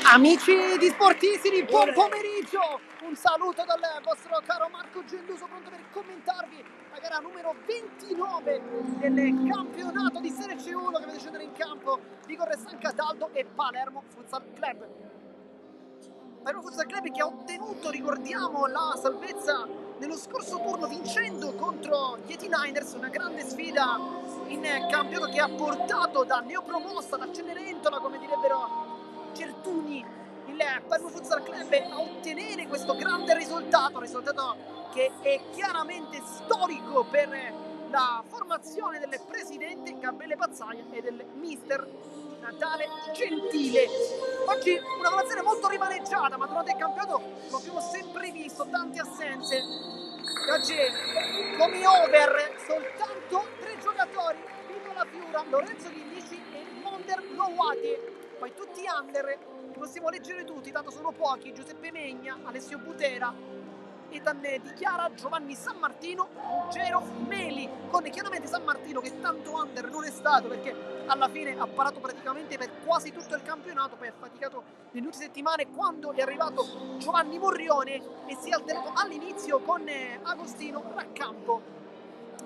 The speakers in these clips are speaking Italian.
Amici di Sportissimi, buon pomeriggio! Un saluto dal vostro caro Marco Gelluso, pronto per commentarvi la gara numero 29 del campionato di Serie C1 che vede scendere in campo Vigor San Cataldo e Palermo Futsal Club. Palermo Futsal Club che ha ottenuto, ricordiamo, la salvezza nello scorso turno vincendo contro gli 89ers, una grande sfida in campionato che ha portato da neopromossa, da Cenerentola, come direbbero Certuni, il Palermo Futsal Club a ottenere questo grande risultato, che è chiaramente storico per la formazione del presidente Gabriele Pazzaia e del mister Natale Gentile. Oggi una formazione molto rimaneggiata, ma durante il campionato lo abbiamo sempre visto, tante assenze. E oggi come over soltanto 3 giocatori: Pino La Fiura, Lorenzo Ghindici e Monder Lowati. Poi tutti under, li possiamo leggere tutti, tanto sono pochi: Giuseppe Megna, Alessio Butera, Ethan Di Chiara, Giovanni San Martino, Ruggero Meli, con chiaramente San Martino che tanto under non è stato, perché alla fine ha parato praticamente per quasi tutto il campionato, poi ha faticato nelle ultime settimane quando è arrivato Giovanni Morrione e si è alternato all'inizio con Agostino Raccampo.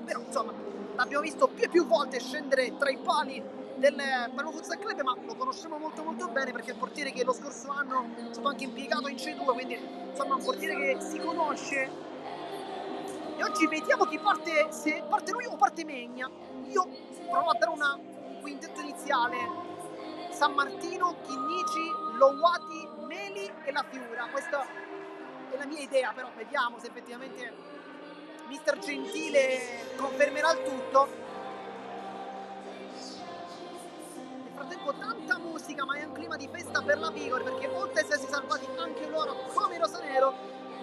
Però insomma l'abbiamo visto più e più volte scendere tra i pali del Palermo Futsal Club, ma lo conosciamo molto molto bene perché è il portiere che lo scorso anno è stato anche impiegato in C2, quindi insomma un portiere che si conosce. E oggi vediamo chi parte, se parte lui o parte Megna. Io provo a dare un quintetto iniziale: San Martino, Chinnici, Lowati, Meli e La Fiura. Questa è la mia idea, però vediamo se effettivamente mister Gentile confermerà il tutto. Nel frattempo tanta musica, ma è un clima di festa per la Vigor, perché oltre a essersi salvati anche loro come Rosanero,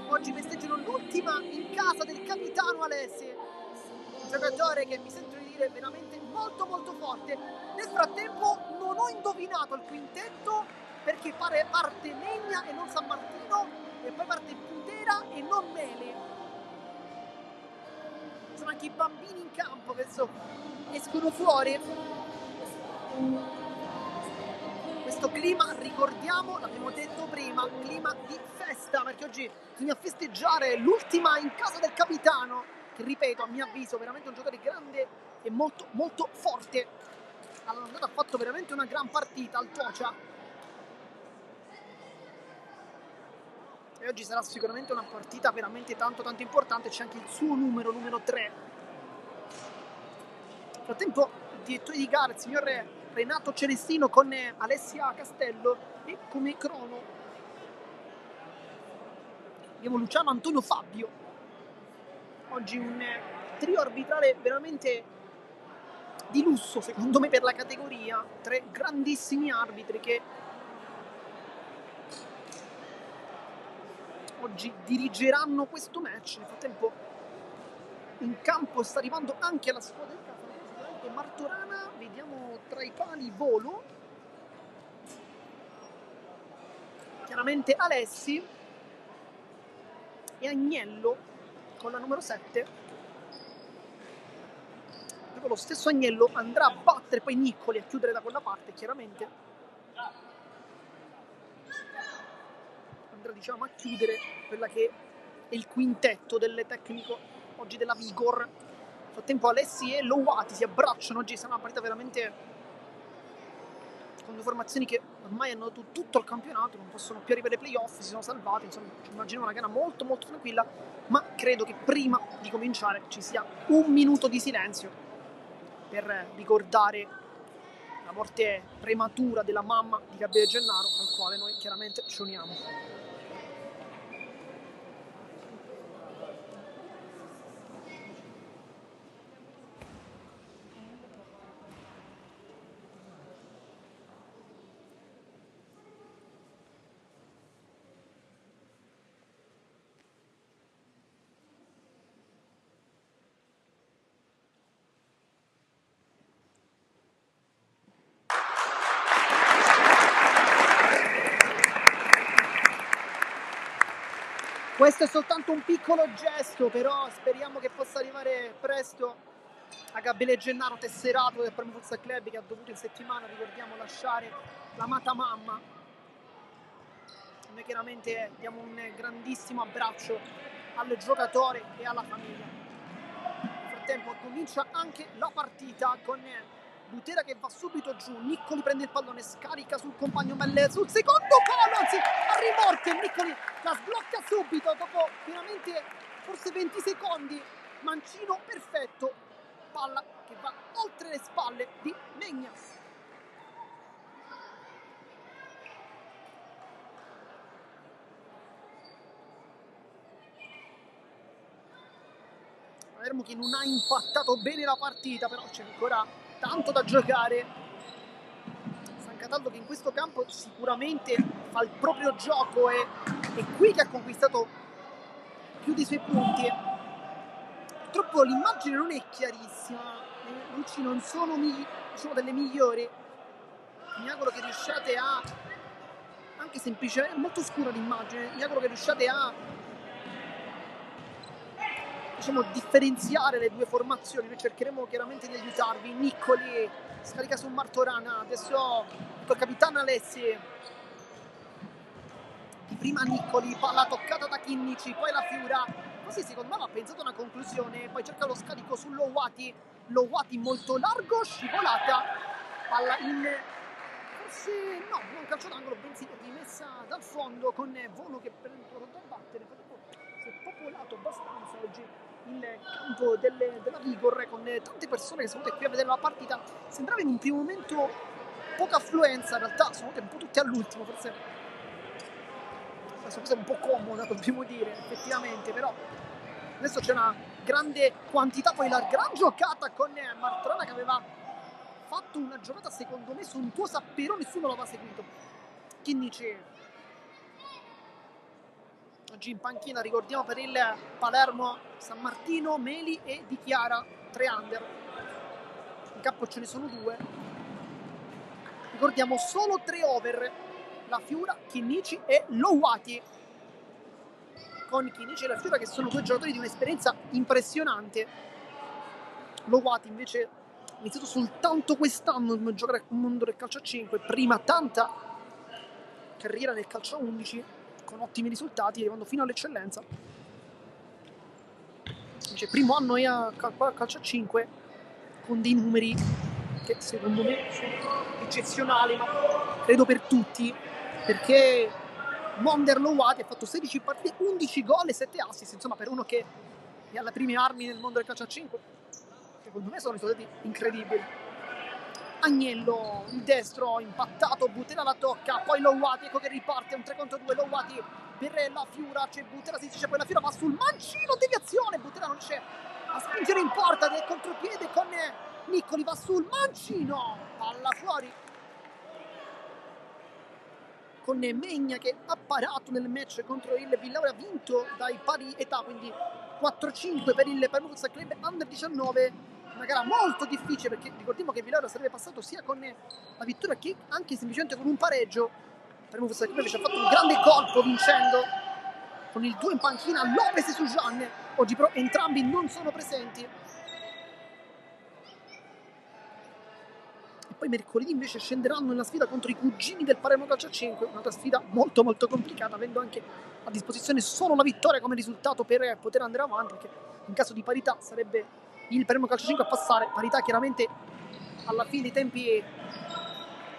oggi festeggiano l'ultima in casa del capitano Alessi, un giocatore che mi sento di dire veramente molto molto forte. Nel frattempo non ho indovinato il quintetto, perché parte Megna e non San Martino, e poi parte Putera e non Mele. Sono anche i bambini in campo che escono fuori. Questo clima, ricordiamo, l'abbiamo detto prima, clima di festa, perché oggi bisogna festeggiare l'ultima in casa del capitano, che ripeto, a mio avviso veramente un giocatore grande e molto molto forte. All'andata ha fatto veramente una gran partita al Tocia e oggi sarà sicuramente una partita veramente tanto tanto importante. C'è anche il suo numero 3. Nel frattempo il direttore di gara, il signor Renato Celestino, con Alessia Castello, e come crono abbiamo Luciano Antonio Fabio. Oggi un trio arbitrale veramente di lusso secondo me per la categoria, 3 grandissimi arbitri che oggi dirigeranno questo match. Nel frattempo in campo sta arrivando anche la squadra del caso, sicuramente Martorana, vediamo tra i pali Volo, chiaramente Alessi e Agnello con la numero 7. Proprio lo stesso Agnello andrà a battere poi Niccoli a chiudere da quella parte, chiaramente andrà, diciamo, a chiudere quella che è il quintetto del tecnico oggi della Vigor. Nel frattempo Alessi e Lowati si abbracciano. Oggi sarà una partita veramente con due formazioni che ormai hanno dato tutto il campionato, non possono più arrivare ai playoff, si sono salvati, insomma immagino una gara molto molto tranquilla, ma credo che prima di cominciare ci sia un minuto di silenzio per ricordare la morte prematura della mamma di Gabriele Gennaro, al quale noi chiaramente ci uniamo. Questo è soltanto un piccolo gesto, però speriamo che possa arrivare presto a Gabriele Gennaro, tesserato del Palermo Futsal Club, che ha dovuto in settimana, ricordiamo, lasciare l'amata mamma. Noi chiaramente diamo un grandissimo abbraccio al giocatore e alla famiglia. Nel frattempo comincia anche la partita con Butera che va subito giù, Niccoli prende il pallone, scarica sul compagno Melle sul secondo palo, anzi a rimorchio, Niccoli la sblocca subito dopo veramente forse 20 secondi, mancino perfetto, palla che va oltre le spalle di Megna. Palermo che non ha impattato bene la partita, però c'è ancora tanto da giocare. San Cataldo che in questo campo sicuramente fa il proprio gioco e è qui che ha conquistato più dei suoi punti. Purtroppo l'immagine non è chiarissima, le luci non sono delle migliori. Mi auguro che riusciate a, anche semplicemente, è molto scura l'immagine, mi auguro che riusciate a differenziare le due formazioni. Noi cercheremo chiaramente di aiutarvi. Niccoli scarica su Martorana, adesso il capitano Alessi, prima Niccoli, palla toccata da Chinnici, poi la Fiura, così secondo me ha pensato a una conclusione, poi cerca lo scarico su Lowati molto largo, scivolata, palla in forse no, non calcio d'angolo, bensì rimessa dal fondo con Volo che per da battere, si è popolato abbastanza oggi il campo della Vigor con tante persone che sono venute qui a vedere la partita. Sembrava in un primo momento poca affluenza, in realtà sono venute un po' tutte all'ultimo, forse questa cosa è un po' comoda, dobbiamo dire, effettivamente, però adesso c'è una grande quantità, poi la gran giocata con Martorana che aveva fatto una giocata secondo me sontuosa, però nessuno l'aveva seguito. Chinnici oggi in panchina, ricordiamo, per il Palermo San Martino, Meli e Di Chiara, 3 under. In campo ce ne sono 2. Ricordiamo solo 3 over, la Fiura, Chinnici e Lowati. Con Chinnici e la Fiura che sono 2 giocatori di un'esperienza impressionante. Lowati invece ha iniziato soltanto quest'anno a giocare al mondo del calcio a 5, prima tanta carriera nel calcio a 11 con ottimi risultati, arrivando fino all'eccellenza. Invece primo anno è a calcio a 5 con dei numeri che secondo me sono eccezionali, ma credo per tutti, perché Wonder Lowati ha fatto 16 partite, 11 gol e 7 assist, insomma per uno che è alle prime armi nel mondo del calcio a 5, secondo me sono risultati incredibili. Agnello, il destro, impattato, Butera la tocca, poi Lowati, ecco che riparte, un 3 contro 2, Lowati per la Fiura, c'è Butera, si dice, poi la Fiura va sul mancino, deviazione, Butera non riesce a spingere in porta, del contropiede con Niccoli, va sul mancino, palla fuori. Con Megna che ha parato nel match contro il Villauria, vinto dai pari età, quindi 4-5 per il Palermo Futsal Club Under 19, una gara molto difficile perché ricordiamo che Villauria sarebbe passato sia con la vittoria che anche semplicemente con un pareggio. Palermo Futsal Club invece ha fatto un grande colpo vincendo con il 2 in panchina Lopez e Sujan, oggi però entrambi non sono presenti. Poi mercoledì invece scenderanno nella sfida contro i cugini del Palermo Calcio a 5, un'altra sfida molto molto complicata, avendo anche a disposizione solo la vittoria come risultato per poter andare avanti, perché in caso di parità sarebbe il Palermo Calcio 5 a passare, parità chiaramente alla fine dei tempi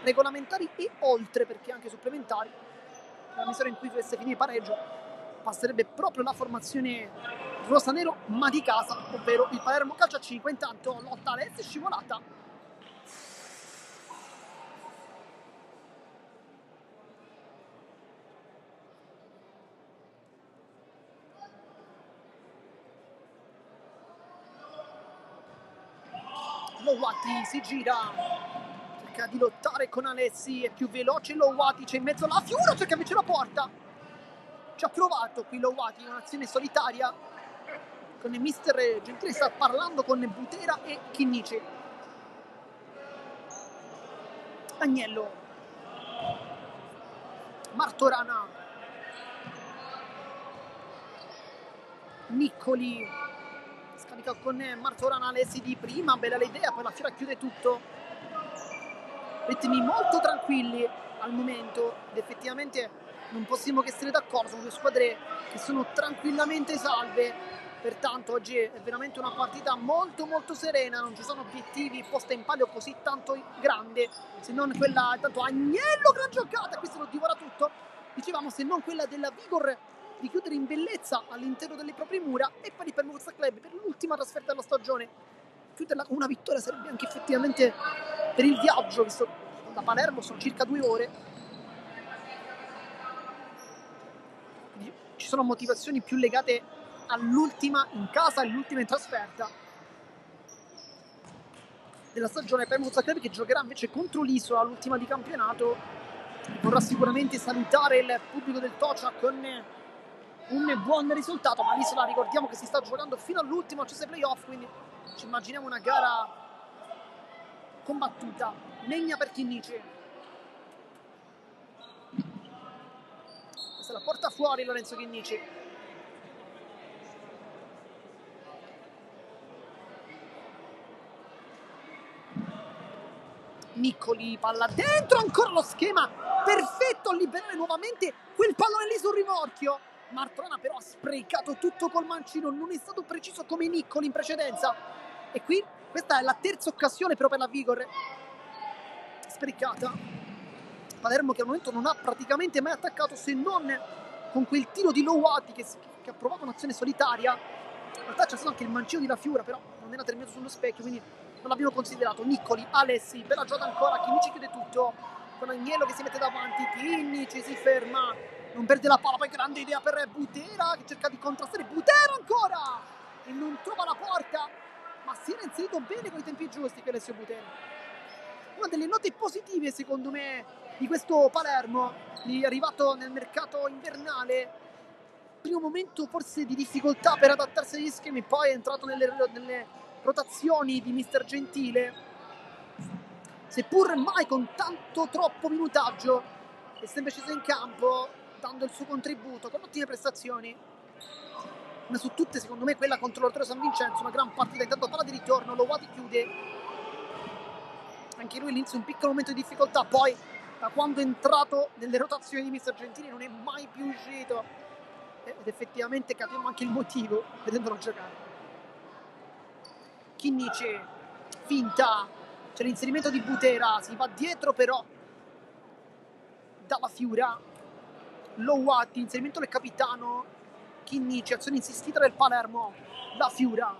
regolamentari e oltre, perché anche supplementari, nella misura in cui dovesse finire pareggio passerebbe proprio la formazione rosa-nero ma di casa, ovvero il Palermo Calcio a 5. Intanto lotta Alessi, scivolata, Lowati si gira, cerca di lottare con Alessi, è più veloce Lowati, c'è in mezzo la Fiura, cerca invece la porta, ci ha provato qui Lowati, un'azione solitaria con il mister Gentile, sta parlando con Butera e Chinnici. Agnello, Martorana, Niccoli, scarica con Martorana, Alessi di prima, bella l'idea, poi la Fiora chiude tutto. Ritmi molto tranquilli al momento ed effettivamente non possiamo che essere d'accordo, sono due squadre che sono tranquillamente salve, pertanto oggi è veramente una partita molto molto serena, non ci sono obiettivi posti in palio così tanto grande, se non quella, tanto Agnello, gran giocata, questo lo divora tutto, dicevamo, se non quella della Vigor di chiudere in bellezza all'interno delle proprie mura, e poi per Mursa Club, per l'ultima trasferta della stagione, chiuderla con una vittoria sarebbe anche effettivamente per il viaggio, visto da Palermo sono circa 2 ore. Quindi ci sono motivazioni più legate all'ultima in casa, all'ultima in trasferta della stagione per Mursa Club, che giocherà invece contro l'Isola, l'ultima di campionato. Vorrà sicuramente salutare il pubblico del Tocia con un buon risultato, ma l'Isola ricordiamo che si sta giocando fino all'ultimo accesso ai playoff, quindi ci immaginiamo una gara combattuta. Megna per Chinnici, questa la porta fuori Lorenzo Chinnici, Niccoli, palla dentro, ancora lo schema perfetto a liberare nuovamente quel pallone lì sul rimorchio. Martorana però ha sprecato tutto col mancino, non è stato preciso come Niccoli in precedenza, e qui questa è la terza occasione però per la Vigor sprecata. Palermo che al momento non ha praticamente mai attaccato, se non con quel tiro di Lowati che ha provato un'azione solitaria. In realtà c'è stato anche il mancino di La Fiura, però non era terminato sullo specchio, quindi non l'abbiamo considerato. Niccoli, Alessi, bella giocata ancora, Chinnici chiude tutto, con Agnello che si mette davanti, Chinnici si ferma, non perde la palla, poi grande idea per Butera che cerca di contrastare, Butera ancora, e non trova la porta, ma si era inserito bene con i tempi giusti per Alessio Butera. Una delle note positive secondo me di questo Palermo, arrivato nel mercato invernale, primo momento forse di difficoltà per adattarsi agli schemi, poi è entrato nelle rotazioni di Mister Gentile, seppur mai con tanto troppo minutaggio, è sempre sceso in campo dando il suo contributo con ottime prestazioni, una su tutte secondo me quella contro l'Ortero San Vincenzo, una gran partita. Intanto palla di ritorno, Lowati chiude, anche lui all'inizio un piccolo momento di difficoltà, poi da quando è entrato nelle rotazioni di Mister Gentili non è mai più uscito, ed effettivamente capiamo anche il motivo vedendolo giocare. Chinnici, finta, c'è l'inserimento di Butera, si va dietro però dalla Fiura, Lowati, inserimento del capitano, Chinnici, azione insistita del Palermo, La Fiura,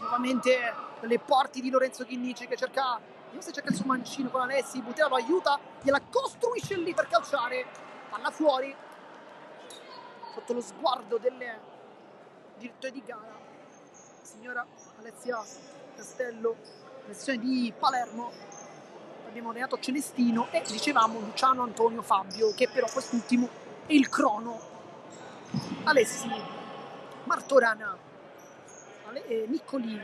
nuovamente le porte di Lorenzo Chinnici che cerca, vediamo se cerca il suo mancino con Alessi, Butera lo aiuta, gliela costruisce lì per calciare, palla fuori, sotto lo sguardo del direttore di gara, signora Alessia Castello, lezione di Palermo. Abbiamo allenato Celestino e dicevamo Luciano Antonio Fabio, che però quest'ultimo è il crono. Alessi, Martorana, Niccoli,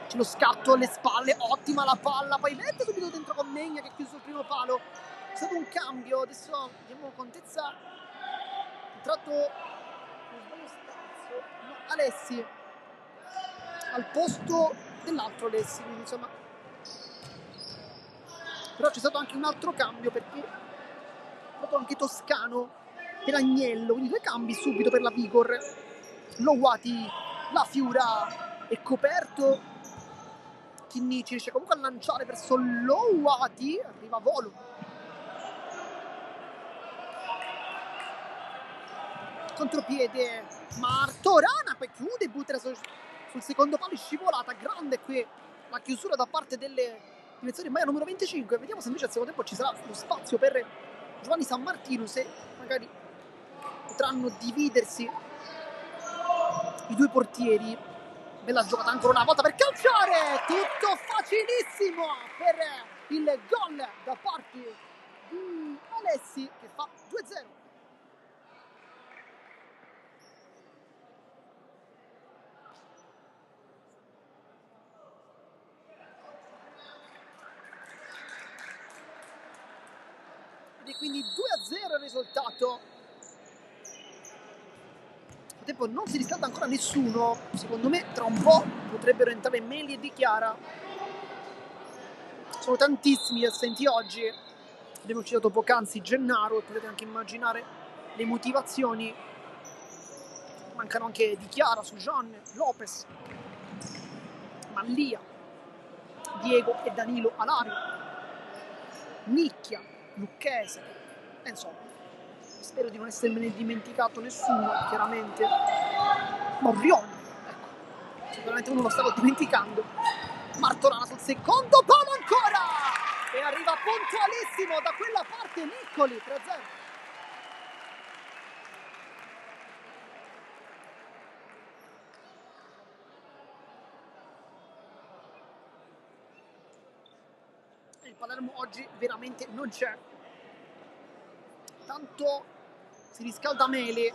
c'è lo scatto alle spalle, ottima la palla, poi mette subito dentro con Megna che ha chiuso il primo palo. C'è stato un cambio, adesso vediamo contezza, entrato, non sbaglio spazio, no, Alessi al posto dell'altro Alessi, quindi insomma, però c'è stato anche un altro cambio perché è stato anche Toscano per Agnello, quindi 2 cambi subito per la Vigor. Lowati, La Fiura è coperto, Chinnici riesce comunque a lanciare verso Lowati, arriva Volo, contropiede Martorana, poi chiude, Butera sul secondo palo, scivolata, grande qui la chiusura da parte delle dimensioni Maia numero 25. Vediamo se invece al secondo tempo ci sarà lo spazio per Giovanni San Martino, se magari potranno dividersi i due portieri. Bella giocata ancora una volta per calciare, tutto facilissimo per il gol da parte di Alessi che fa 2-0. E quindi 2-0 il risultato. Nel tempo non si riscalda ancora nessuno, secondo me tra un po' potrebbero entrare Meli e Di Chiara. Sono tantissimi assenti oggi, abbiamo citato poc'anzi Gennaro, potete anche immaginare le motivazioni. Mancano anche Di Chiara, Sujan, Lopez, Mallia, Diego e Danilo Alario, Nicchia, Lucchese, insomma, spero di non essermene dimenticato nessuno, chiaramente. Morrione, ecco, sicuramente uno lo stavo dimenticando. Martorana sul secondo palo ancora, e arriva puntualissimo da quella parte Niccoli, 3-0. Il Palermo oggi veramente non c'è, tanto si riscalda Mele,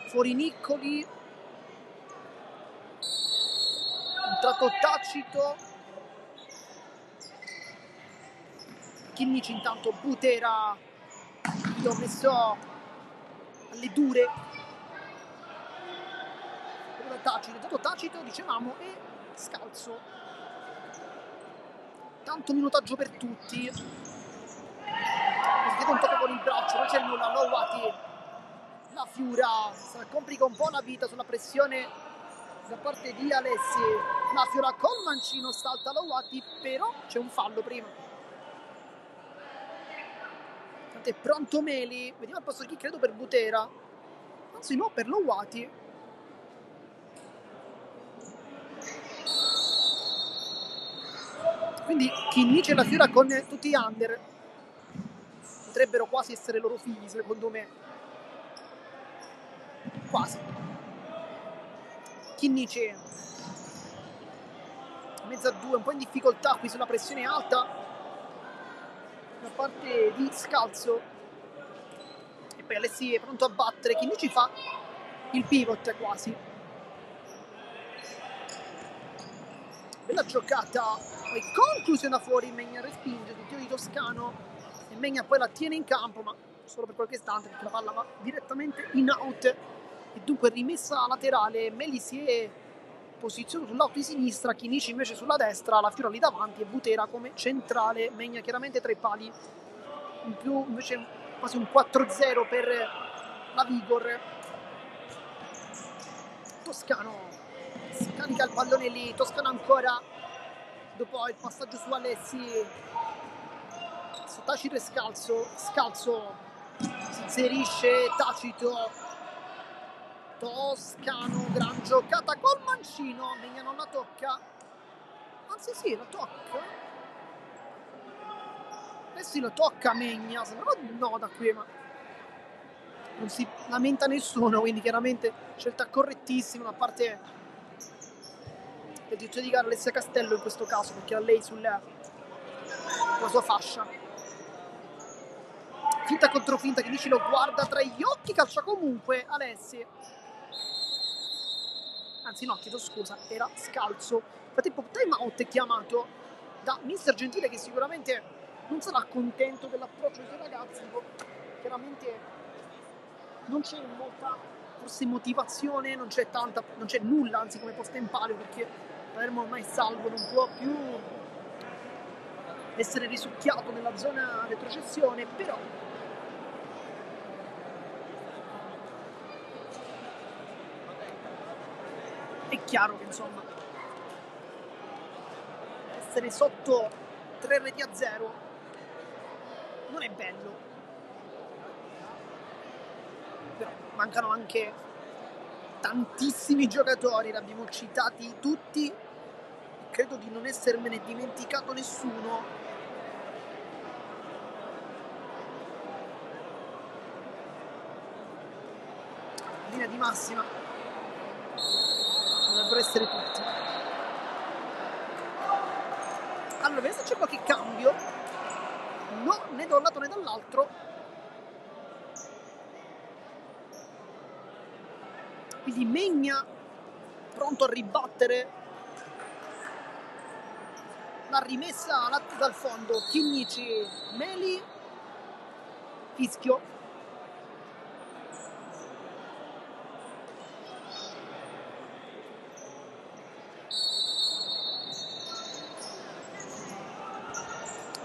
fuori Niccoli, un tratto tacito, Chinnici intanto, Butera, l'ho messo alle dure, tratto tacito dicevamo, e scalzo. Tanto minutaggio per tutti, si vede un tocco con il braccio, non c'è nulla. Lowati, la Fiura complica un po' la vita sulla pressione da parte di Alessi. La Fiura con mancino salta Lowati, però c'è un fallo prima. Tanto è pronto Meli, vediamo al posto di chi, credo per Butera, anzi no, per Lowati. Quindi Chinnici e la Fiora con tutti gli under potrebbero quasi essere loro figli, secondo me. Quasi. Chinnici mezzo a due, un po' in difficoltà qui sulla pressione alta da parte di Scalzo, e poi Alessi è pronto a battere. Chinnici fa il pivot quasi. Bella giocata, poi conclusiona fuori, Megna respinge il tiro di Toscano e Megna poi la tiene in campo, ma solo per qualche istante, perché la palla va direttamente in out e dunque rimessa laterale. Meli si è posizionato sul lato di sinistra, Chinnici invece sulla destra, la Fiora lì davanti e Butera come centrale. Megna chiaramente tra i pali, in più invece quasi un 4-0 per la Vigor. Toscano scarica il pallone lì, Toscano ancora, dopo il passaggio su Alessi, su Tacito e Scalzo. Scalzo si inserisce, Tacito, Toscano, gran giocata col mancino, Megna non la tocca, anzi sì, la tocca, sì, lo tocca Megna, sembrava no da qui, ma non si lamenta nessuno, quindi chiaramente scelta correttissima da parte del direttore di gara Alessia Castello in questo caso, perché era lei sulla sua fascia. Finta contro finta, che dici lo guarda tra gli occhi, calcia comunque Alessi, anzi no, chiedo scusa, era Scalzo. Infatti time out è chiamato da mister Gentile, che sicuramente non sarà contento dell'approccio dei suoi ragazzi. Chiaramente non c'è molta forse motivazione, non c'è nulla, anzi, come posta in palio, perché Palermo ormai è salvo, non può più essere risucchiato nella zona retrocessione, però è chiaro che insomma essere sotto 3 reti a 0 non è bello, però mancano anche tantissimi giocatori, li abbiamo citati tutti, credo di non essermene dimenticato nessuno. Linea di massima dovrebbero essere tutti. Allora, vediamo se c'è qualche cambio. No, né da un lato né dall'altro. Quindi Megna pronto a ribattere la rimessa dal fondo. Chinnici, Meli, fischio.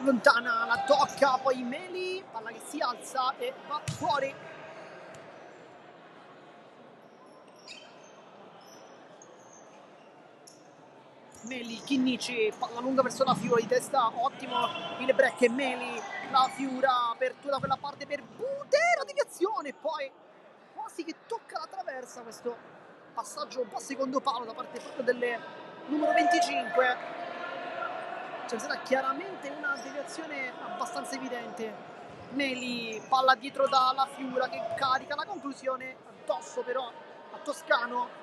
Lontana, la tocca, poi Meli, palla che si alza e va fuori. Meli, Chinnici, palla lunga verso la Fiura, di testa ottimo il break e Meli, la Fiura, apertura da quella parte per Butera, deviazione, poi quasi che tocca la traversa questo passaggio un po' a secondo palo da parte proprio delle numero 25. C'è stata chiaramente una deviazione abbastanza evidente. Meli, palla dietro dalla Fiura che carica la conclusione addosso però a Toscano.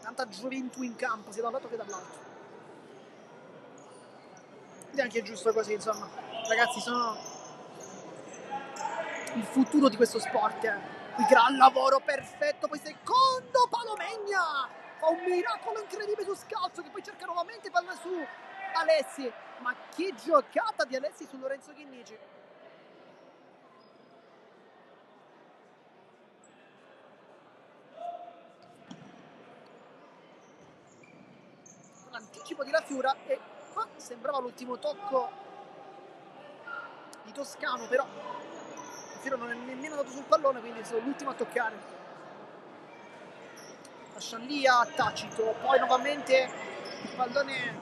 Tanta gioventù in campo sia da un lato che dall'altro, ed è anche giusto così, insomma. Ragazzi, sono il futuro di questo sport, il gran lavoro perfetto, poi secondo palo Megna, fa un miracolo incredibile su Scalzo che poi cerca nuovamente palla su Alessi, ma che giocata di Alessi su Lorenzo Chinnici. L'anticipo di La Fiura e qua sembrava l'ultimo tocco di Toscano, però La Fiura non è nemmeno andato sul pallone, quindi è l'ultimo a toccare. Lascia lì a Tacito, poi nuovamente il pallone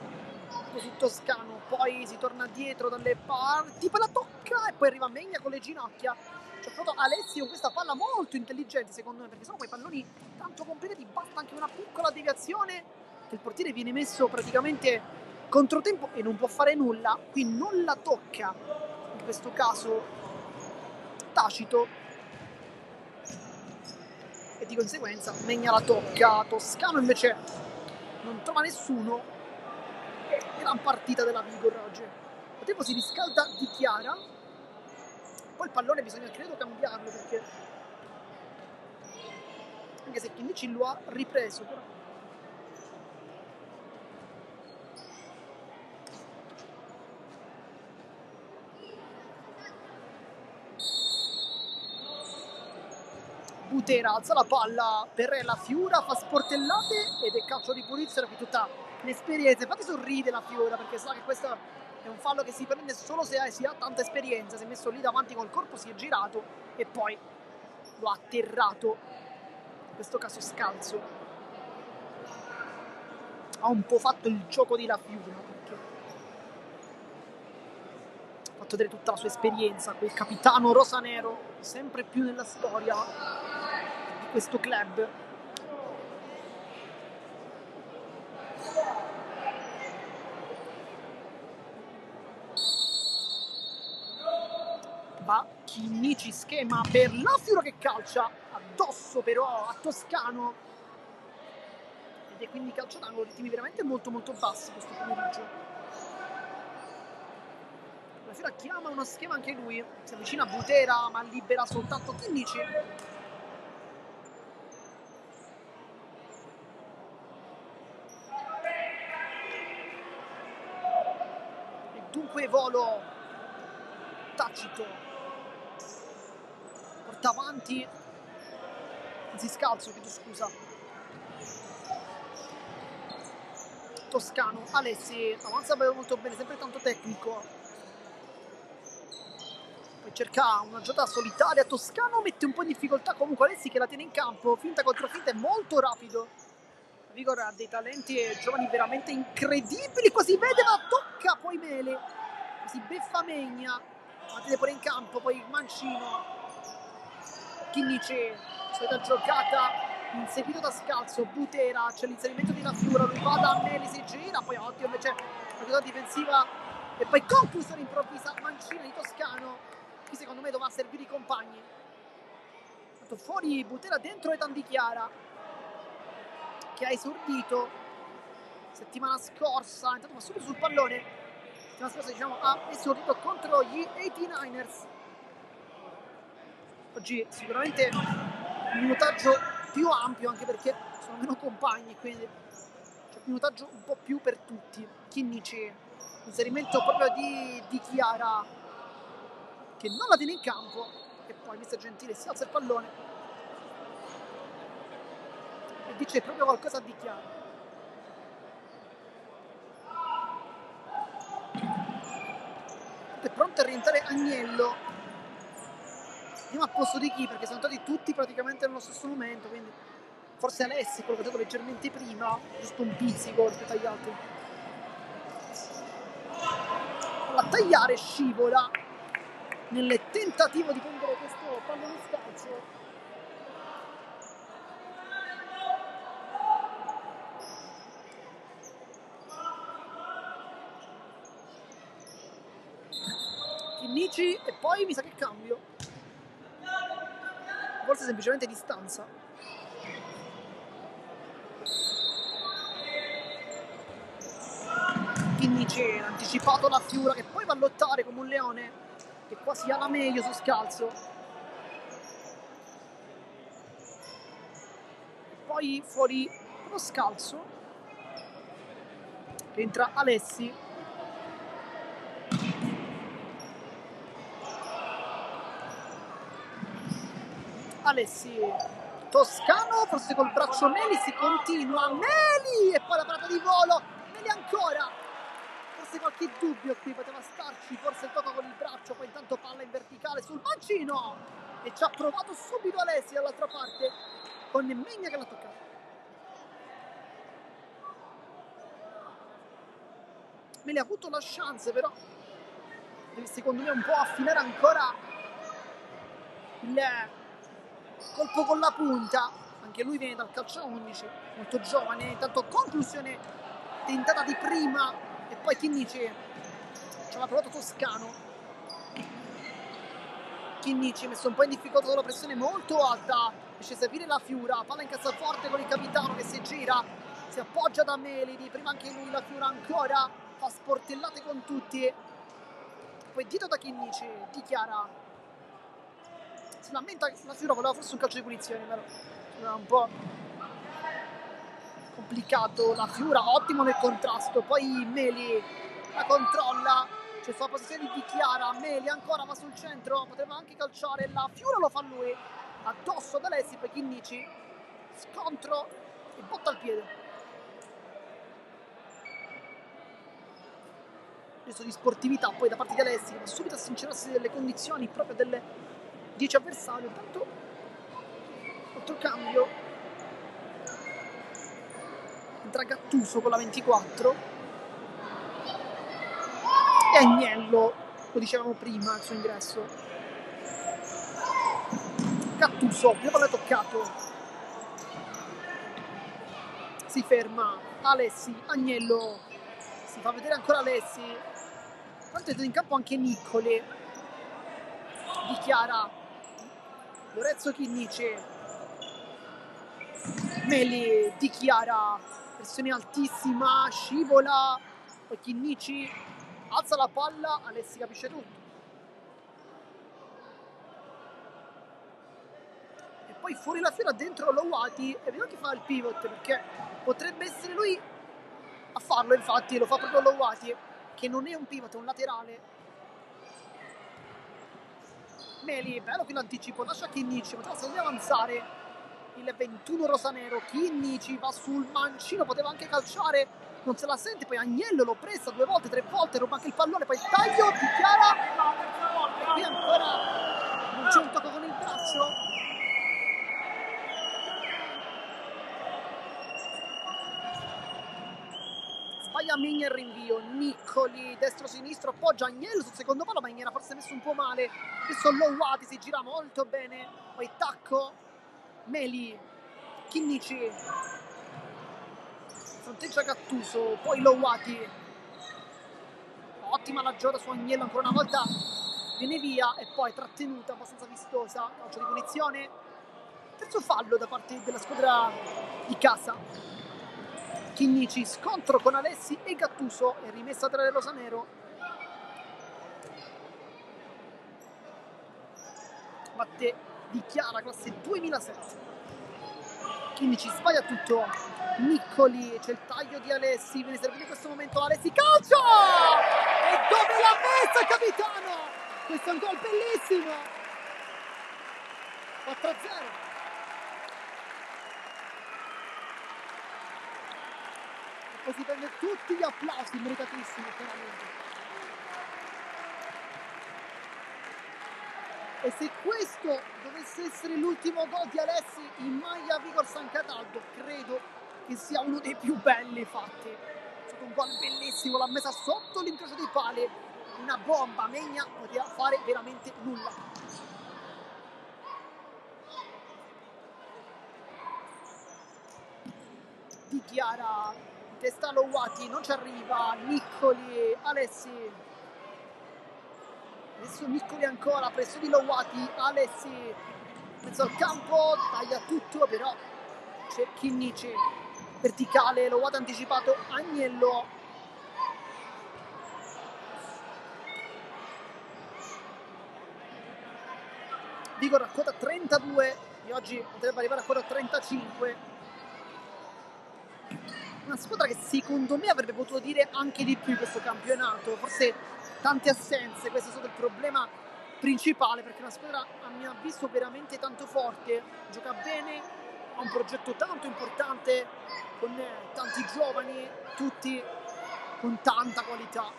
su Toscano, poi si torna dietro dalle parti, poi la tocca e poi arriva Megna con le ginocchia. C'è proprio Alessi con questa palla molto intelligente secondo me, perché sono quei palloni tanto completi, basta anche una piccola deviazione che il portiere viene messo praticamente controtempo e non può fare nulla, qui non la tocca in questo caso Tacito e di conseguenza Megna la tocca, Toscano invece non trova nessuno. Gran partita della Vigor oggi. Il tempo si riscalda di Chiara, poi il pallone bisogna credo cambiarlo perché anche se Chinnici lo ha ripreso però Butera alza la palla per la Fiura, fa sportellate ed è calcio di punizione qui tutta l'esperienza. Infatti sorride la Fiura perché sa che questo è un fallo che si prende solo se si ha tanta esperienza. Si è messo lì davanti col corpo, si è girato e poi lo ha atterrato, in questo caso Scalzo. Ha un po' fatto il gioco di La Fiura perché ha fatto vedere tutta la sua esperienza, quel capitano rosanero sempre più nella storia di questo club. Va Chinnici, schema per La Fiura che calcia addosso però a Toscano ed è quindi calcio d'angolo, ritmi veramente molto molto bassi questo pomeriggio. La Fiura chiama uno schema anche lui, si avvicina a Butera ma libera soltanto Chinnici. E dunque volo Tacito porta avanti, anzi Scalzo, chiedo scusa, Toscano, Alessi avanza molto bene, sempre tanto tecnico, poi cerca una giocata solitaria, Toscano mette un po' in difficoltà comunque Alessi che la tiene in campo, finta contro finta, è molto rapido. Vigor ha dei talenti e giovani veramente incredibili, quasi vede ma tocca poi Mele, si beffa Megna, la tiene pure in campo, poi Mancino, Chinnici, solita giocata inseguito da Scalzo, Butera, c'è l'inserimento di La Fiura, lui va da Meli, si gira, poi ottimo invece la giocata difensiva e poi conclusione improvvisa Mancino di Toscano, qui secondo me dovrà servire i compagni. Tanto fuori Butera, dentro Etan Di Chiara che ha esordito settimana scorsa, è entrato subito sul pallone, settimana scorsa diciamo ha esordito contro gli 89ers. Oggi sicuramente un minutaggio più ampio anche perché sono meno compagni, quindi c'è un minutaggio un po' più per tutti. Chinnici, inserimento proprio di Chiara che non la tiene in campo e poi Mister Gentile si alza il pallone e dice proprio qualcosa di Chiara. È pronto a rientrare Agnello, andiamo a posto di chi? Perché sono entrati tutti praticamente nello stesso momento, quindi Forse Alessi collocato leggermente prima, giusto un pizzico rispetto agli altri. A tagliare scivola nel tentativo di prendere questo pallone scalzo. Chinnici e poi mi sa che cambio. Forse semplicemente distanza. Chinnici ha anticipato la Fiura che poi va a lottare come un leone, che quasi ha la meglio su scalzo. Poi fuori lo scalzo. Entra Alessi. Alessi. Toscano, forse col braccio Meli, si continua. Meli! E poi la parata di volo. Meli ancora. Forse qualche dubbio qui poteva starci, forse il tocco con il braccio, poi intanto palla in verticale sul mancino e ci ha provato subito Alessi dall'altra parte con Megna che l'ha toccato. Meli ha avuto la chance, però deve secondo me un po' affinare ancora il colpo con la punta. Anche lui viene dal calcio 11, molto giovane. Intanto conclusione tentata di prima e poi Chinnici ci aveva provato Toscano. Chinnici messo un po' in difficoltà dalla pressione molto alta, riesce a servire la Fiura, palla in cassaforte con il capitano che si gira, si appoggia da Melidi, prima anche lui, la Fiura ancora, fa sportellate con tutti, poi dito da Chinnici, dichiara, si lamenta che la Fiura voleva forse un calcio di punizione, però era un po' complicato, la Fiura ottimo nel contrasto, poi Meli la controlla, c'è sua posizione di Chiara, Meli ancora va sul centro, poteva anche calciare, la Fiura lo fa lui, addosso ad Alessi, poi Chinnici, scontro e botta al piede. Adesso di sportività poi da parte di Alessi, va subito a sincerarsi delle condizioni proprio delle 10 avversari, intanto altro cambio, entra Gattuso con la 24, e Agnello, lo dicevamo prima, il suo ingresso. Gattuso, prima palla toccato. Si ferma Alessi, Agnello. Si fa vedere ancora Alessi. Quanto è in campo anche Niccoli. Dichiara Lorenzo Chinnici. Meli dichiara. Pressione altissima, scivola. Poi Chinnici alza la palla, Alessi capisce tutto. E poi fuori la Fiora, dentro Lowati, è vero che fa il pivot, perché potrebbe essere lui a farlo, infatti lo fa proprio Lowati, che non è un pivot, è un laterale. Meli, bello qui l'anticipo, lascia Chinnici, poteva secondo me avanzare il 21 rosanero. Chinnici va sul mancino, poteva anche calciare, non se la sente, poi Agnello lo pressa 2 volte, 3 volte, ruba anche il pallone, poi il taglio, dichiara, e qui ancora non c'è un tocco con il braccio. Sbaglia Megna il rinvio, Niccoli destro-sinistro, appoggia Agnello sul secondo palo, ma Megna era forse messo un po' male, adesso Lowati si gira molto bene, poi tacco, Meli, Chinnici, fronteggia Gattuso, poi Lowati, ottima la gioca su Agnello ancora una volta, viene via e poi trattenuta abbastanza vistosa, calcio di punizione, terzo fallo da parte della squadra di casa. Chinnici, scontro con Alessi e Gattuso, è rimessa tra le rosanero. Batte dichiara classe 2007. Chinnici sbaglia tutto. Niccoli, c'è il taglio di Alessi, viene servito in questo momento Alessi, calcio! E dove l'ha messa capitano? Questo è un gol bellissimo. 4-0. E si prende tutti gli applausi, meritatissimi chiaramente. E se questo dovesse essere l'ultimo gol di Alessi in maglia Vigor San Cataldo, credo che sia uno dei più belli fatti. È stato un gol bellissimo, l'ha messa sotto l'incrocio dei pali, una bomba, Megna poteva fare veramente nulla. Dichiara, testa Lowati, non ci arriva, Niccoli, Alessi. Adesso Niccoli ancora, presso di Lowati, Alessi, mezzo al campo, taglia tutto, però c'è Chinnici, verticale, Lowati anticipato, Agnello. Vigor a quota 32, e oggi potrebbe arrivare a quota 35. Una squadra che secondo me avrebbe potuto dire anche di più in questo campionato, forse tante assenze, questo è stato il problema principale, perché è una squadra a mio avviso veramente tanto forte, gioca bene, ha un progetto tanto importante con tanti giovani, tutti con tanta qualità.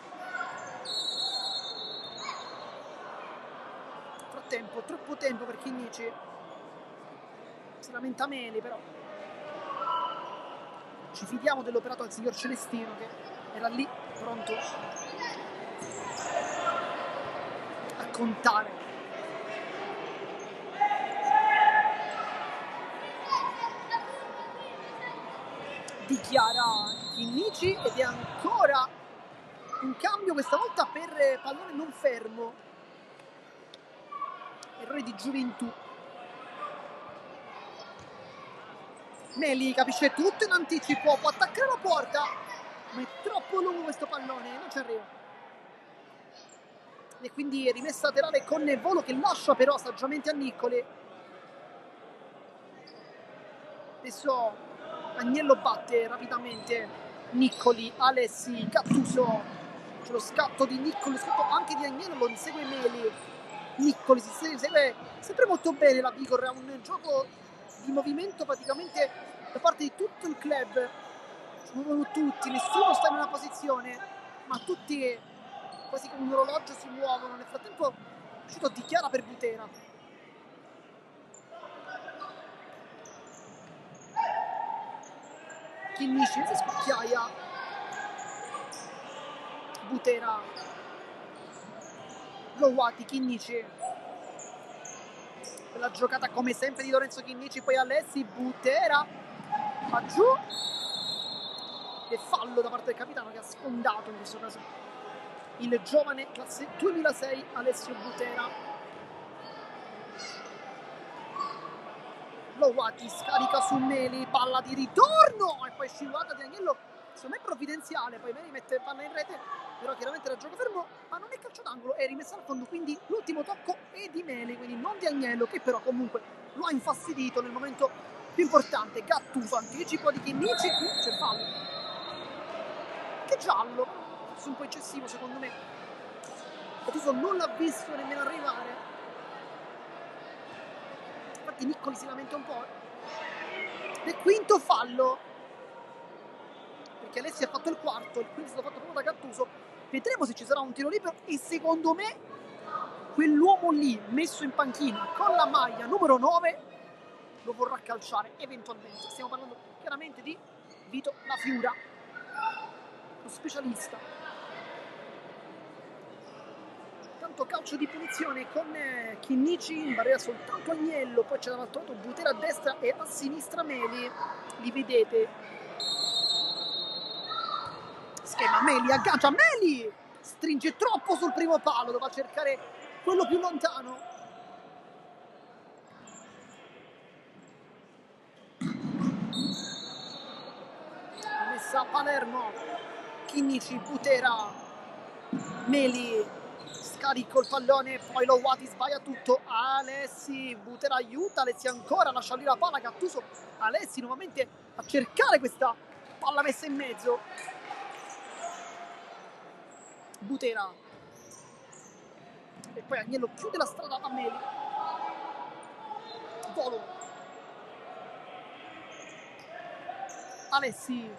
Frattempo, troppo tempo per Chinnici, si lamenta Meli, però ci fidiamo dell'operato del signor Celestino che era lì pronto a contare. Dichiara Chinnici ed è ancora un cambio, questa volta per pallone non fermo. Errore di gioventù. Meli capisce tutto in anticipo, può attaccare la porta, ma è troppo lungo questo pallone, non ci arriva. E quindi è rimessa laterale con Volo che lascia però saggiamente a Niccoli. Adesso Agnello batte rapidamente Niccoli, Alessi, Gattuso. C'è lo scatto di Niccoli, lo scatto anche di Agnello, lo insegue Meli. Niccoli si segue sempre molto bene la Vigor, ha un gioco di movimento praticamente da parte di tutto il club. Si muovono tutti, nessuno sta in una posizione, ma tutti quasi come un orologio si muovono. Nel frattempo è uscito Dichiara per Butera. Chinnici si scucchiaia, Butera, Lowati, Chinnici, la giocata come sempre di Lorenzo Chinnici, poi Alessi, Butera va giù e fallo da parte del capitano che ha sfondato in questo caso il giovane classe 2006 Alessio Butera. Lowati scarica su Meli, palla di ritorno e poi scivolata di Agnello, secondo me provvidenziale, poi Meli mette palla in rete, però chiaramente era gioco fermo, ma non è calcio d'angolo, è rimessa al fondo, quindi l'ultimo tocco è di Meli, quindi non di Agnello, che però comunque lo ha infastidito nel momento più importante. Gattuso, anticipo di Chinnici, c'è fallo, che giallo, forse un po' eccessivo secondo me. Gattuso non l'ha visto nemmeno arrivare. Infatti Niccoli si lamenta un po'. Del quinto fallo, perché Alessi ha fatto il quarto, il quinto è stato fatto proprio da Gattuso. Vedremo se ci sarà un tiro libero e secondo me quell'uomo lì messo in panchina con la maglia numero 9 lo vorrà calciare eventualmente. Stiamo parlando chiaramente di Vito La Fiura, lo specialista. Tanto calcio di punizione con Chinnici, in barriera soltanto Agnello, poi c'è dall'altro lato Butera a destra e a sinistra Meli, li vedete. Schema, Meli aggancia, Meli stringe troppo sul primo palo, dovrà cercare quello più lontano. Messa a Palermo, Chinnici, Butera, Meli scarico il pallone, poi Lowati sbaglia tutto, Alessi, Butera aiuta, Alessi ancora, lascia lì la palla, Gattuso, Alessi nuovamente a cercare questa palla messa in mezzo. Butera. E poi Agnello chiude la strada a Meli. Volo. Alessi.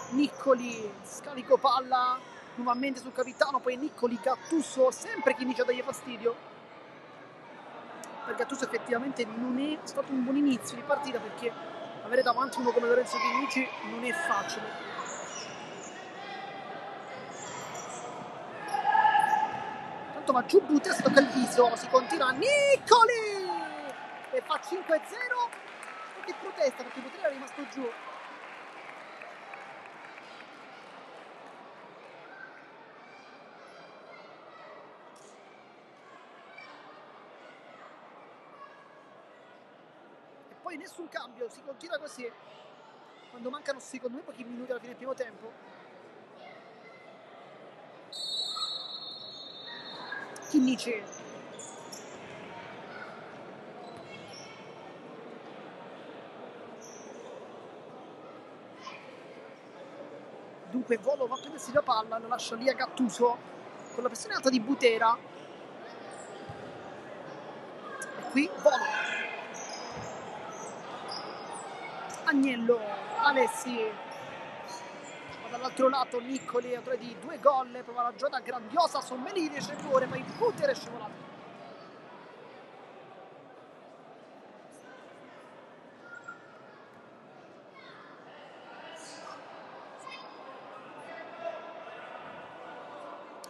Niccoli, scarico palla nuovamente sul capitano, poi Niccoli, Gattuso, sempre chi inizia a dargli fastidio. per Gattuso effettivamente non è stato un buon inizio di partita, perché avere davanti uno come Lorenzo Chinnici non è facile. Tanto va giù Butes, tocca il viso, si continua Nicoli e fa 5-0 e protesta perché Butera è rimasto giù. Poi nessun cambio, si continua così quando mancano secondo me pochi minuti alla fine del primo tempo. Chinnici, dunque Volo va a prendersi la palla, la lascia lì a Gattuso con la pressione alta di Butera e qui Volo, Agnello, Alessi, dall'altro lato Nicoli, autore di 2 gol, prova la giocata grandiosa, Sommelli riesce a fuori, poi Butera è scivolato.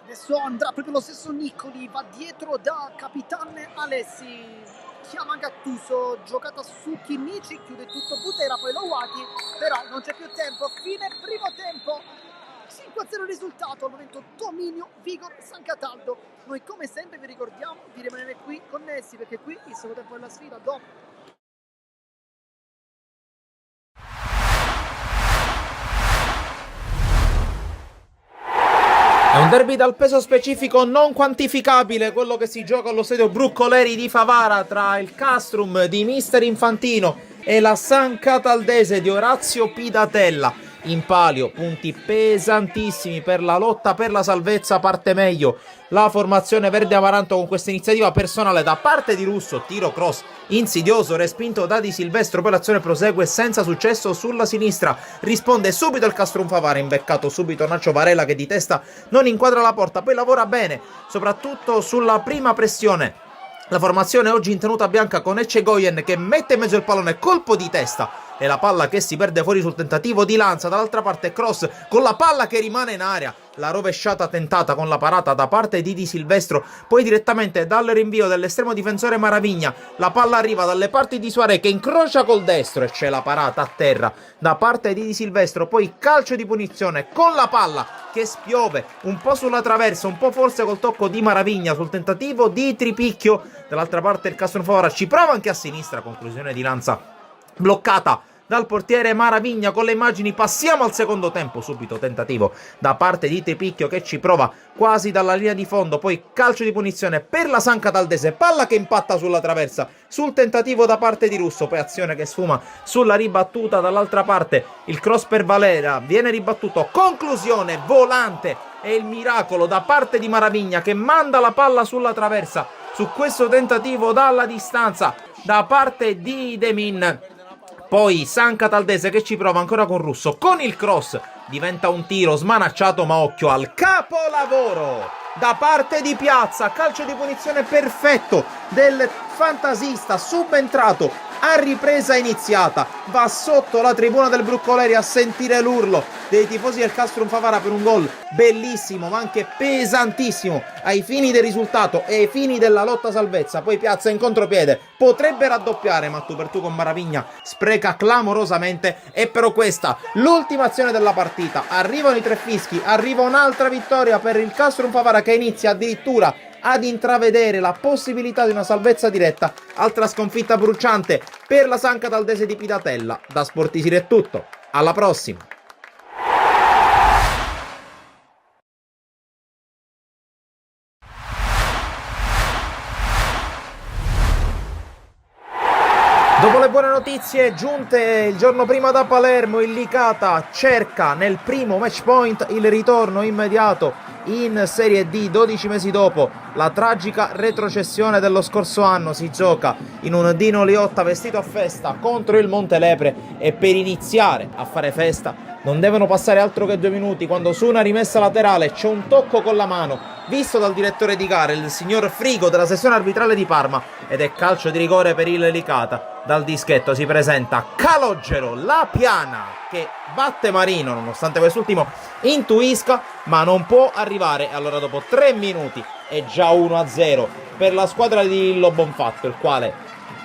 Adesso andrà proprio lo stesso Nicoli, va dietro da capitano Alessi, chiama Gattuso, giocata su Chinnici, chiude tutto Butera, poi Louaki, però non c'è più tempo, fine primo tempo, 5-0 risultato, al momento dominio Vigor San Cataldo. Noi come sempre vi ricordiamo di rimanere qui connessi, perché qui il secondo tempo della sfida dopo. È un derby dal peso specifico non quantificabile, quello che si gioca allo stadio Bruccoleri di Favara tra il Castrum di Mister Infantino e la San Cataldese di Orazio Pidatella. In palio punti pesantissimi per la lotta per la salvezza. Parte meglio la formazione verde amaranto con questa iniziativa personale da parte di Russo, tiro cross insidioso respinto da Di Silvestro, poi l'azione prosegue senza successo sulla sinistra, risponde subito il Castrum Favara, imbeccato subito Nacho Varela che di testa non inquadra la porta, poi lavora bene soprattutto sulla prima pressione. La formazione oggi in tenuta bianca con Eccegoyen che mette in mezzo il pallone, colpo di testa e la palla che si perde fuori sul tentativo di lanza. Dall'altra parte cross con la palla che rimane in aria, la rovesciata tentata con la parata da parte di Silvestro, poi direttamente dal rinvio dell'estremo difensore Maravigna la palla arriva dalle parti di Suaré che incrocia col destro e c'è la parata a terra da parte di Silvestro, poi calcio di punizione con la palla che spiove un po' sulla traversa, un po' forse col tocco di Maravigna sul tentativo di tripicchio. Dall'altra parte il Castrum Favara ci prova anche a sinistra, conclusione di lanza bloccata dal portiere Maravigna. Con le immagini passiamo al secondo tempo, subito tentativo da parte di Tripicchio che ci prova quasi dalla linea di fondo, poi calcio di punizione per la San Cataldese, palla che impatta sulla traversa sul tentativo da parte di Russo, poi azione che sfuma sulla ribattuta. Dall'altra parte il cross per Valera viene ribattuto, conclusione volante e il miracolo da parte di Maravigna che manda la palla sulla traversa su questo tentativo dalla distanza da parte di Demin. Poi San Cataldese che ci prova ancora con Russo, con il cross diventa un tiro smanacciato, ma occhio al capolavoro da parte di Piazza, calcio di punizione perfetto del fantasista subentrato a ripresa iniziata, va sotto la tribuna del Bruccoleri a sentire l'urlo dei tifosi del Castrum Favara per un gol bellissimo ma anche pesantissimo ai fini del risultato e ai fini della lotta salvezza. Poi Piazza in contropiede potrebbe raddoppiare, ma tu per tu con Maravigna spreca clamorosamente. E però questa l'ultima azione della partita, arrivano i tre fischi, arriva un'altra vittoria per il Castrum Favara che inizia addirittura ad intravedere la possibilità di una salvezza diretta. Altra sconfitta bruciante per la San Cataldese di Pidatella. Da Sportisir è tutto, alla prossima. Dopo le buone notizie giunte il giorno prima da Palermo, il Licata cerca nel primo match point il ritorno immediato in Serie D 12 mesi dopo la tragica retrocessione dello scorso anno. Si gioca in un Dino Liotta vestito a festa contro il Montelepre e per iniziare a fare festa Non devono passare altro che 2 minuti quando su una rimessa laterale c'è un tocco con la mano visto dal direttore di gara, il signor Frigo della sezione arbitrale di Parma, ed è calcio di rigore per il Licata. Dal dischetto si presenta Calogero, la piana, che batte Marino nonostante quest'ultimo intuisca, ma non può arrivare. Allora dopo 3 minuti è già 1-0 per la squadra di Illo Bonfatto, il quale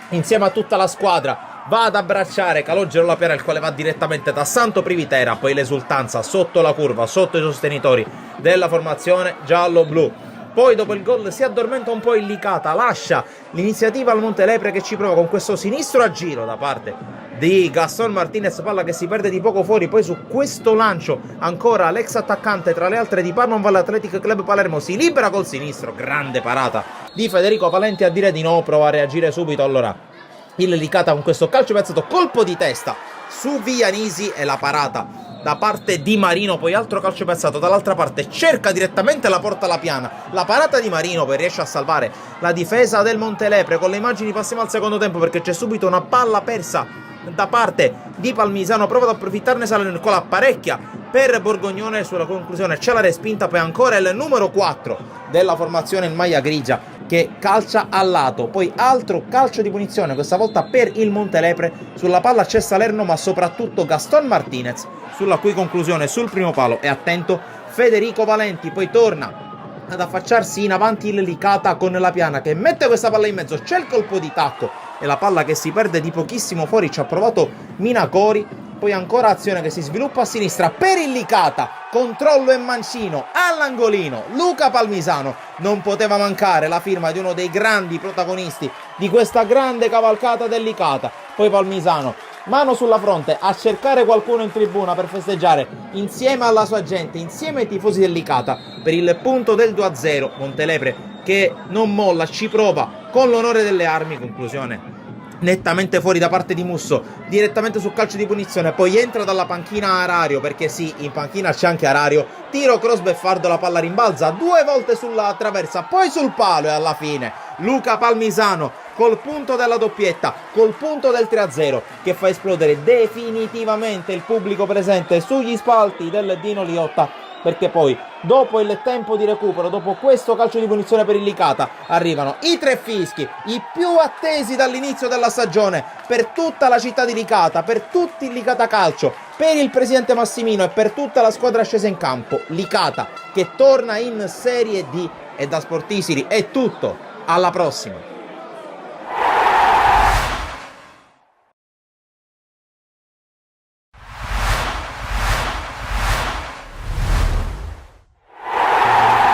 insieme a tutta la squadra va ad abbracciare Calogero la Piana, il quale va direttamente da Santo Privitera. Poi l'esultanza sotto la curva, sotto i sostenitori della formazione giallo-blu. Poi dopo il gol si addormenta un po' il Licata, lascia l'iniziativa al Montelepre, che ci prova con questo sinistro a giro da parte di Gaston Martinez, palla che si perde di poco fuori. Poi su questo lancio ancora l'ex attaccante tra le altre di Parma Valle Athletic Club Palermo si libera col sinistro, grande parata di Federico Valenti a dire di no, prova a reagire subito. Allora il Licata con questo calcio piazzato, colpo di testa su Vianisi e la parata da parte di Marino. Poi altro calcio piazzato dall'altra parte, cerca direttamente la porta alla Piana, la parata di Marino, poi riesce a salvare la difesa del Montelepre. Con le immagini passiamo al secondo tempo perché c'è subito una palla persa da parte di Palmisano, prova ad approfittarne Salernitana, apparecchia per Borgognone, sulla conclusione c'è la respinta. Poi ancora il numero 4 della formazione in maglia grigia che calcia al lato. Poi altro calcio di punizione, questa volta per il Montelepre. Sulla palla c'è Salerno, ma soprattutto Gaston Martinez, sulla cui conclusione sul primo palo è attento Federico Valenti. Poi torna ad affacciarsi in avanti il Licata con la Piana, che mette questa palla in mezzo, c'è il colpo di tacco e la palla che si perde di pochissimo fuori, ci ha provato Minacori. Poi ancora azione che si sviluppa a sinistra per il Licata, controllo e mancino all'angolino. Luca Palmisano, non poteva mancare la firma di uno dei grandi protagonisti di questa grande cavalcata del Licata. Poi Palmisano, mano sulla fronte, a cercare qualcuno in tribuna per festeggiare insieme alla sua gente, insieme ai tifosi del Licata, per il punto del 2-0. Montelepre che non molla, ci prova con l'onore delle armi. Conclusione nettamente fuori da parte di Musso, direttamente sul calcio di punizione. Poi entra dalla panchina Arario, perché sì, in panchina c'è anche Arario. Tiro cross beffardo, la palla rimbalza 2 volte sulla traversa, poi sul palo, e alla fine Luca Palmisano col punto della doppietta, col punto del 3-0, che fa esplodere definitivamente il pubblico presente sugli spalti del Dino Liotta. Perché poi, dopo il tempo di recupero, dopo questo calcio di punizione per il Licata, arrivano i 3 fischi, i più attesi dall'inizio della stagione, per tutta la città di Licata, per tutti il Licata Calcio, per il presidente Massimino e per tutta la squadra scesa in campo. Licata che torna in Serie D, e da Sportisiri è tutto, alla prossima.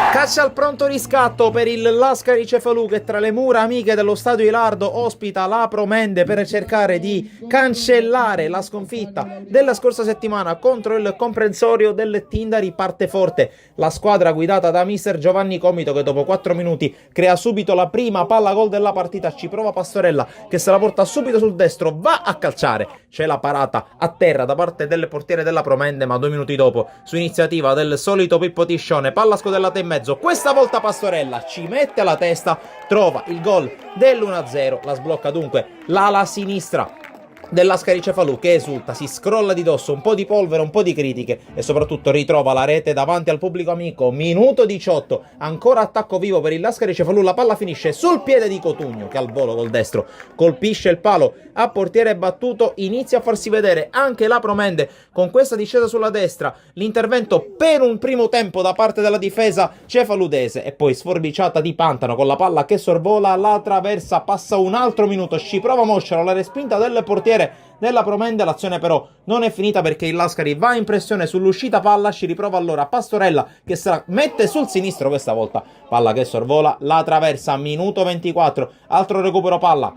Caccia al pronto riscatto per il Lascari Cefalù, che tra le mura amiche dello stadio Ilardo ospita la Promende per cercare di cancellare la sconfitta della scorsa settimana contro il comprensorio del Tindari. Parte forte la squadra guidata da mister Giovanni Comito, che dopo 4 minuti crea subito la prima palla gol della partita. Ci prova Pastorella, che se la porta subito sul destro, va a calciare, c'è la parata a terra da parte del portiere della Promende, ma 2 minuti dopo, su iniziativa del solito Pippo Tiscione, palla scodellata in mezzo. Questa volta Pastorella ci mette la testa, trova il gol dell'1-0, la sblocca dunque l'ala sinistra dell'Ascari Cefalù, che esulta, si scrolla di dosso un po' di polvere, un po' di critiche, e soprattutto ritrova la rete davanti al pubblico amico. Minuto 18, ancora attacco vivo per il Ascari Cefalù, la palla finisce sul piede di Cotugno, che al volo col destro colpisce il palo a portiere battuto. Inizia a farsi vedere anche la Promende con questa discesa sulla destra, l'intervento per un primo tempo da parte della difesa cefaludese, e poi sforbiciata di Pantano con la palla che sorvola la traversa. Passa un altro minuto, ci prova Mosciaro, la respinta del portiere della Promende. L'azione però non è finita, perché il Lascari va in pressione sull'uscita palla, ci riprova allora Pastorella, che se la mette sul sinistro questa volta, palla che sorvola la traversa. Minuto 24, altro recupero palla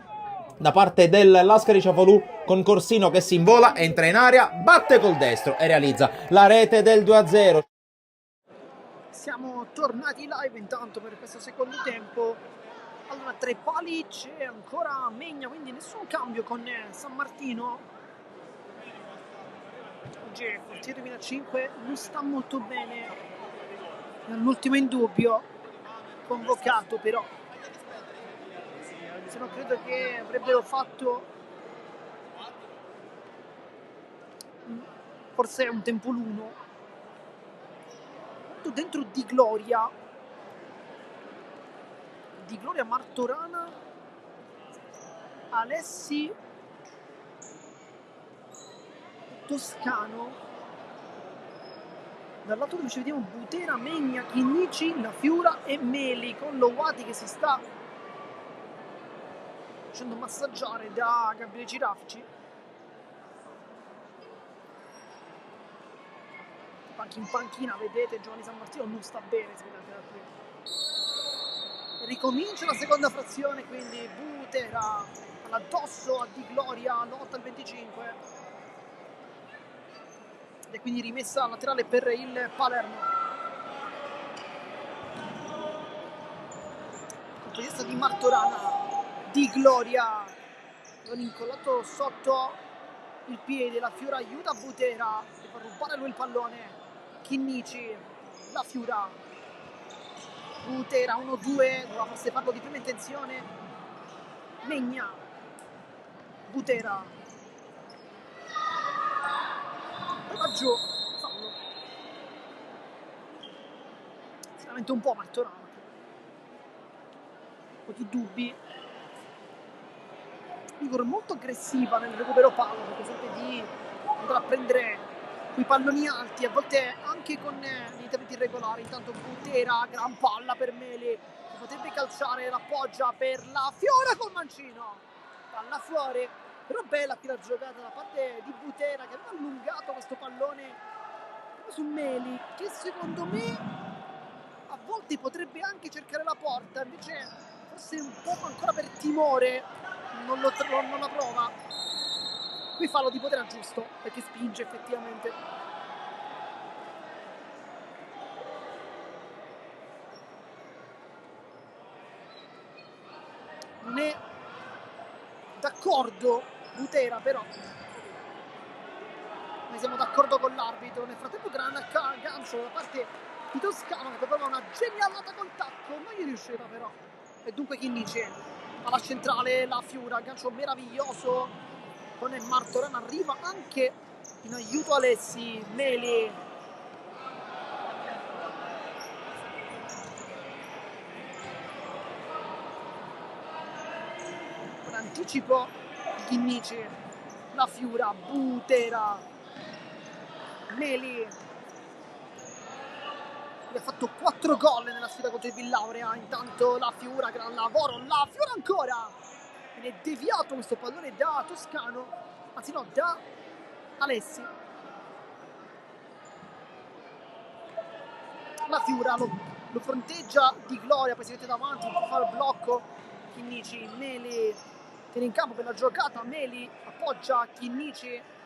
da parte del Lascari Cefalù, con Corsino che si invola, entra in area, batte col destro e realizza la rete del 2-0. Siamo tornati live intanto per questo secondo tempo. Allora, tra i pali c'è ancora Megna, quindi nessun cambio con San Martino. Oggi il portiere 2005 non sta molto bene, l'ultimo indubbio convocato, però se no credo che avrebbero fatto forse è un tempo l'uno. Dentro Di Gloria Martorana, Alessi, Toscano. Dal lato dove ci vediamo Butera, Megna, Chinnici, La Fiura e Meli, con Lowati che si sta facendo massaggiare da Gabriele Cirafci. Anche in panchina vedete Giovanni San Martino non sta bene, si vede anche da qui. Ricomincia la seconda frazione, quindi Butera all'addosso a Di Gloria, lotta al 25, ed è quindi rimessa laterale per il Palermo. Colpo di testa di Martorana, Di Gloria non incollato sotto il piede, La Fiura aiuta Butera per far rubare lui il pallone. Chinnici, La Fiura, Butera 1-2, doveva forse farlo di prima intenzione. Megna, Butera, poi va giù, fallo. Sicuramente un po' Martorana, un po' di dubbi. Igor molto aggressiva nel recupero palla, perché sempre di andare a prendere quei palloni alti, a volte anche con gli interventi irregolari. Intanto Butera, gran palla per Meli, che potrebbe calciare, l'appoggia per La Fiora col mancino, palla fuori, però bella qui la giocata da parte di Butera, che aveva allungato questo pallone su Meli, che secondo me a volte potrebbe anche cercare la porta, invece forse un po' ancora per timore non la prova. Qui fallo di Butera giusto, perché spinge effettivamente. Non è d'accordo Butera, però noi siamo d'accordo con l'arbitro. Nel frattempo gran gancio da parte di Toscano, che provava una genialata col tacco, non gli riusciva però. E dunque Chinnici alla centrale, La Fiura, gancio meraviglioso con Martorana, arriva anche in aiuto Alessi. Meli, con anticipo di Chinnici, La Fiura, Butera, Meli, che ha fatto 4 gol nella sfida contro il Villaurea. Intanto La Fiura, gran lavoro, La Fiura ancora, viene deviato questo pallone da Toscano, anzi no, da Alessi. La Fiura lo fronteggia Di Gloria, poi si mette davanti, può fare il blocco. Chinnici, Meli tiene in campo per la giocata, Meli appoggia Chinnici,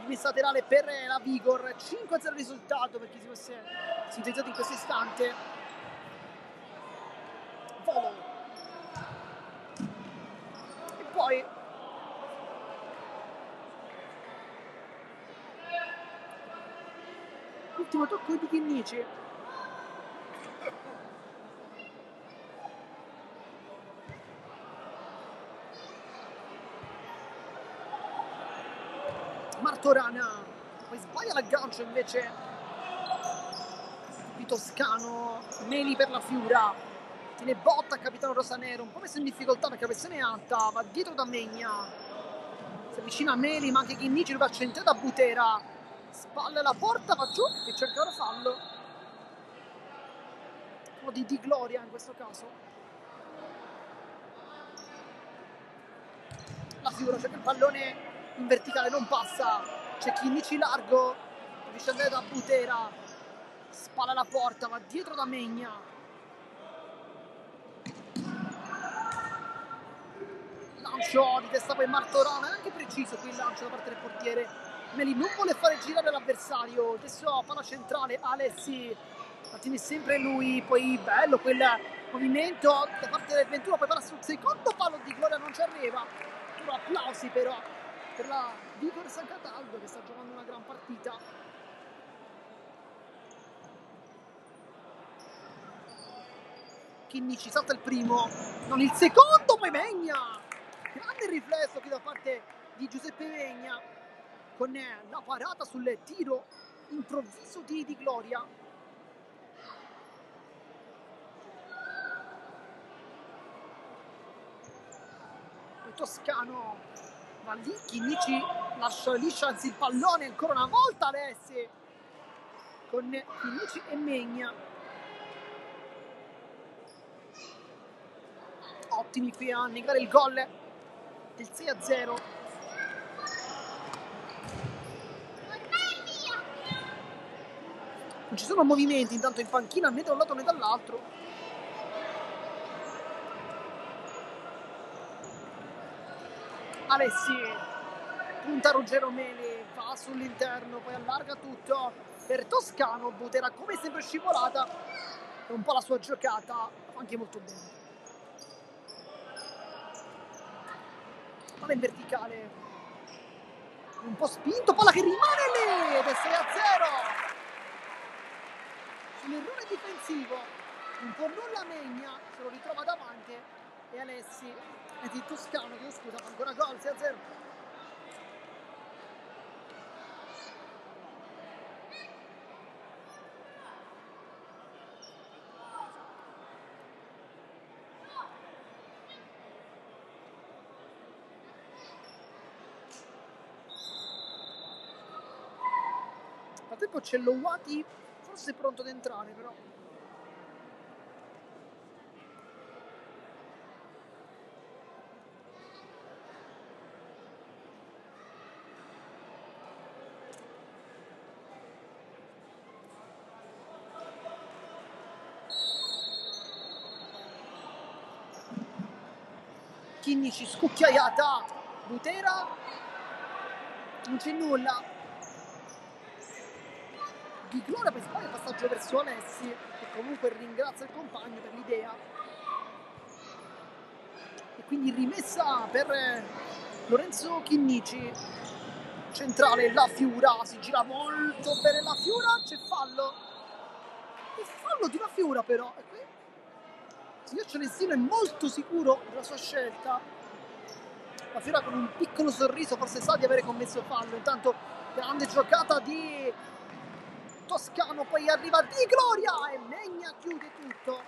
rimessa laterale per la Vigor. 5-0 il risultato per chi si fosse sintonizzato in questo istante. Volo, e poi l'ultimo tocco di Chinnici. Martorana, poi sbaglia l'aggancio invece di Toscano. Meli per La Fiura, tiene botta capitano rosanero, un po' messo in difficoltà perché la pressione è alta, va dietro da Megna, si avvicina a Meli, ma anche Chinnici lo va centrato da Butera, spalle alla porta, va giù e cerca ora fallo di Gloria in questo caso. La Fiura cerca il pallone in verticale, non passa, c'è Chinnici largo, riesce ad andare da Butera, spalla alla porta, va dietro da Megna, lancio di testa poi Martorana, è anche preciso qui il lancio da parte del portiere. Meli non vuole fare girare l'avversario, adesso palla centrale, Alessi la tiene sempre lui, poi bello quel movimento da parte del 21, poi palla sul secondo palo di Gloria, non ci arriva, applausi però per la Vigor San Cataldo che sta giocando una gran partita. Chinnici salta il primo, non il secondo, poi Megna, grande riflesso qui da parte di Giuseppe Megna con la parata sul tiro improvviso di Gloria. Poi Toscano va lì, Chinnici liscia anzi il pallone ancora una volta Alessi con Chinnici e Megna. Ottimi qui a negare il gol del 6-0. Non ci sono movimenti intanto in panchina né da un lato né dall'altro. Alessi punta Ruggero Meli, va sull'interno, poi allarga tutto per Toscano. Butera come sempre scivolata, è un po' la sua giocata, anche molto bene. Palla in verticale, un po' spinto, palla che rimane lì ed è 6-0 sull'errore difensivo, un po' nulla Megna, se lo ritrova davanti e Alessi e di Toscano, che scusa, fa ancora gol, 6-0. Nel frattempo c'è Lowati, forse pronto ad entrare però. Chinnici scucchiaiata, Butera, non c'è nulla. Di Gloria per sbaglio passaggio verso Alessi, che comunque ringrazia il compagno per l'idea. E quindi rimessa per Lorenzo Chinnici. Centrale La Fiura, si gira molto bene La Fiura, c'è fallo. Il fallo di La Fiura però. Il signor Celestino è molto sicuro della sua scelta. La Fiora con un piccolo sorriso forse sa di avere commesso fallo. Intanto grande giocata di Toscano, poi arriva Di Gloria e Megna chiude tutto.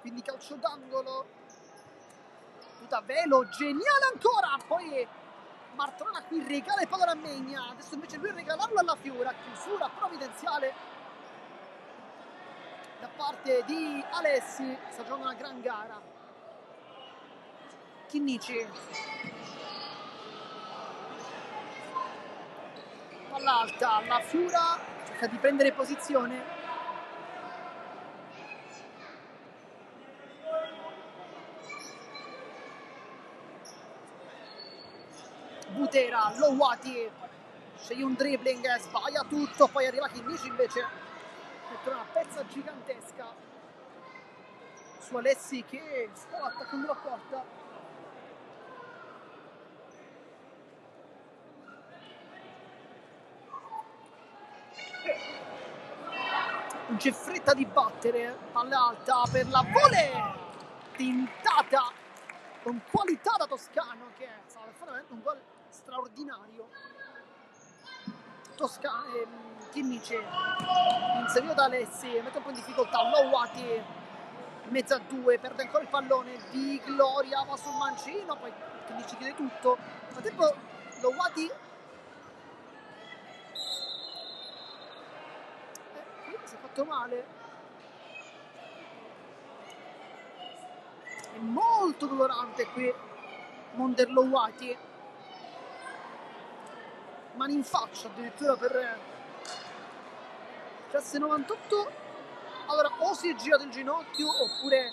Quindi calcio d'angolo, tutta velo, geniale ancora, poi Martorana qui regala il pallone a Megna, adesso invece lui regalarlo alla Fiora, chiusura provvidenziale da parte di Alessi, sta giocando una gran gara. Chinnici, palla alta, La Fiora cerca di prendere posizione. Butera, Lowati, sceglie un dribbling, sbaglia tutto, poi arriva Chinnici invece mette una pezza gigantesca su Alessi che sta attaccando la porta. Non c'è fretta di battere, palla alta per la volée, tentata con qualità da Toscano che stava per fare veramente un gol straordinario. Chinnici inserito da Alessi, mette un po' in difficoltà Lowati, in mezzo a due, perde ancora il pallone. Di Gloria va sul mancino, poi Chinnici chiede tutto. Nel frattempo Lowati si è fatto male, è molto dolorante qui Monder Lowati, mani in faccia addirittura per classe 98. Allora o si è girato il ginocchio oppure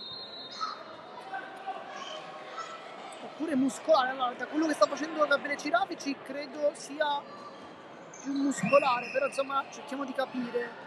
muscolare. Allora, da quello che sta facendo Gabriele Cirafici credo sia più muscolare, però insomma cerchiamo di capire.